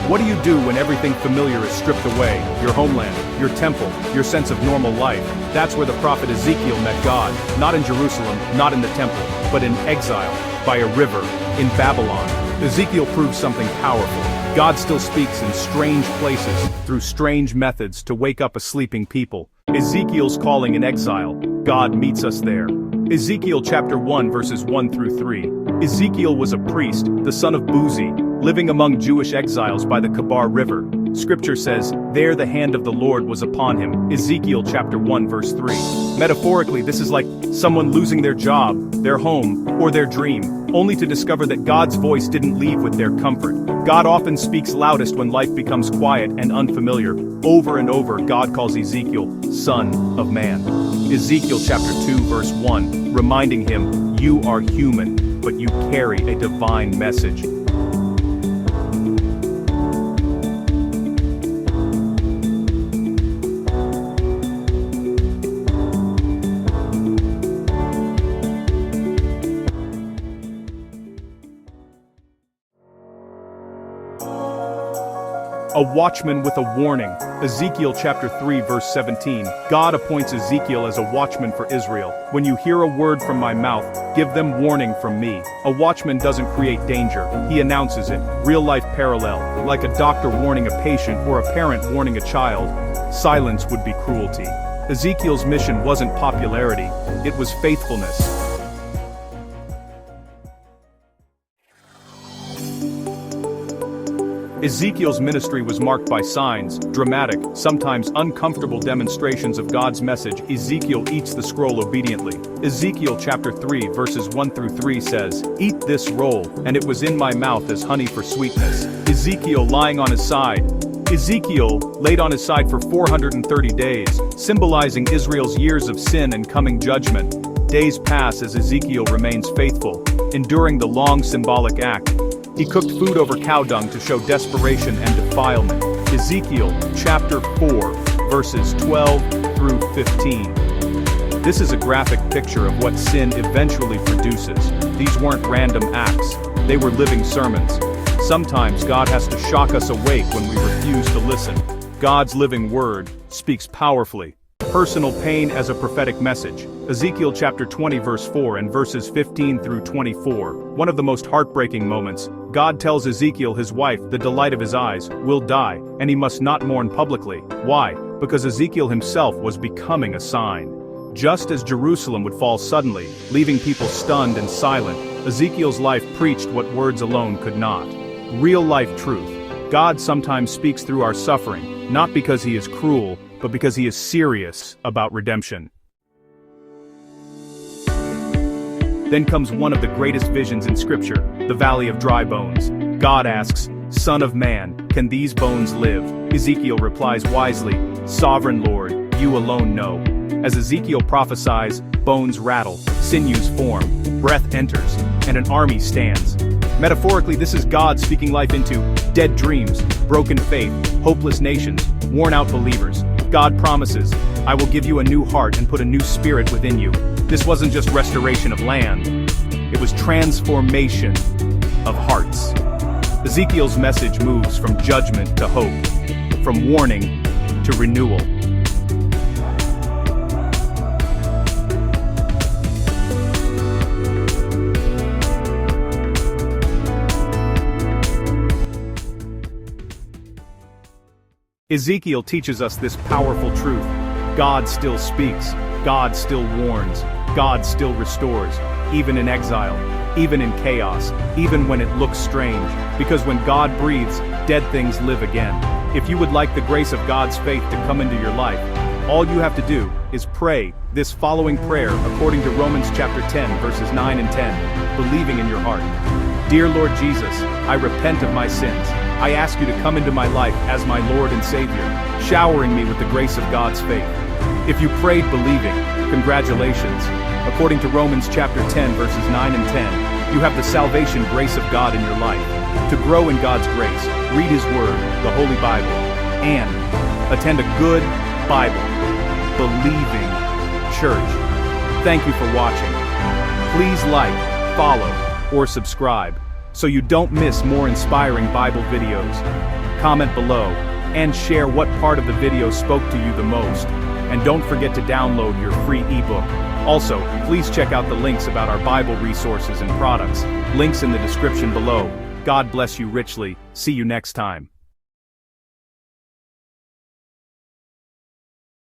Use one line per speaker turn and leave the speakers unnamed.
What do you do when everything familiar is stripped away? Your homeland, your temple, your sense of normal life. That's where the prophet Ezekiel met God, not in Jerusalem, not in the temple, but in exile, by a river, in Babylon. Ezekiel proves something powerful. God still speaks in strange places, through strange methods to wake up a sleeping people. Ezekiel's calling in exile. God meets us there. Ezekiel chapter 1 verses 1 through 3. Ezekiel was a priest, the son of Buzi, living among Jewish exiles by the Kebar River. Scripture says, there the hand of the Lord was upon him. Ezekiel chapter 1 verse 3. Metaphorically, this is like someone losing their job, their home, or their dream, only to discover that God's voice didn't leave with their comfort. God often speaks loudest when life becomes quiet and unfamiliar. Over and over, God calls Ezekiel, Son of Man. Ezekiel chapter 2 verse 1, reminding him, you are human, but you carry a divine message. A watchman with a warning. Ezekiel chapter 3 verse 17. God appoints Ezekiel as a watchman for Israel. When you hear a word from my mouth, give them warning from me. A watchman doesn't create danger, he announces it. Real-life parallel, like a doctor warning a patient or a parent warning a child. Silence would be cruelty. Ezekiel's mission wasn't popularity, it was faithfulness. Ezekiel's ministry was marked by signs, dramatic, sometimes uncomfortable demonstrations of God's message. Ezekiel eats the scroll obediently. Ezekiel chapter 3 verses 1 through 3 says, eat this roll, and it was in my mouth as honey for sweetness. Ezekiel lying on his side. Ezekiel laid on his side for 430 days, symbolizing Israel's years of sin and coming judgment. Days pass as Ezekiel remains faithful, enduring the long symbolic act. He cooked food over cow dung to show desperation and defilement. Ezekiel chapter 4 verses 12 through 15. This is a graphic picture of what sin eventually produces. These weren't random acts, they were living sermons. Sometimes God has to shock us awake when we refuse to listen. God's living word speaks powerfully. Personal pain as a prophetic message. Ezekiel chapter 20 verse 4 and verses 15 through 24. One of the most heartbreaking moments. God tells Ezekiel his wife, the delight of his eyes, will die, and he must not mourn publicly. Why? Because Ezekiel himself was becoming a sign. Just as Jerusalem would fall suddenly, leaving people stunned and silent, Ezekiel's life preached what words alone could not. Real-life truth. God sometimes speaks through our suffering, not because he is cruel, but because he is serious about redemption. Then comes one of the greatest visions in Scripture, the Valley of Dry Bones. God asks, Son of man, can these bones live? Ezekiel replies wisely, Sovereign Lord, you alone know. As Ezekiel prophesies, bones rattle, sinews form, breath enters, and an army stands. Metaphorically, this is God speaking life into dead dreams, broken faith, hopeless nations, worn-out believers. God promises, I will give you a new heart and put a new spirit within you. This wasn't just restoration of land, it was transformation of hearts. Ezekiel's message moves from judgment to hope, from warning to renewal. Ezekiel teaches us this powerful truth. God still speaks, God still warns, God still restores, even in exile, even in chaos, even when it looks strange, because when God breathes, dead things live again. If you would like the grace of God's faith to come into your life, all you have to do is pray this following prayer according to Romans chapter 10 verses 9 and 10, believing in your heart. Dear Lord Jesus, I repent of my sins. I ask you to come into my life as my Lord and Savior, showering me with the grace of God's faith. If you prayed believing, congratulations. According to Romans chapter 10 verses 9 and 10, you have the salvation grace of God in your life. To grow in God's grace, read His Word, the Holy Bible, and attend a good Bible, believing church. Thank you for watching. Please like, follow, or subscribe so you don't miss more inspiring Bible videos. comment below, and share what part of the video spoke to you the most. And don't forget to download your free ebook. Also, please check out the links about our Bible resources and products, links in the description below. God bless you richly. See you next time.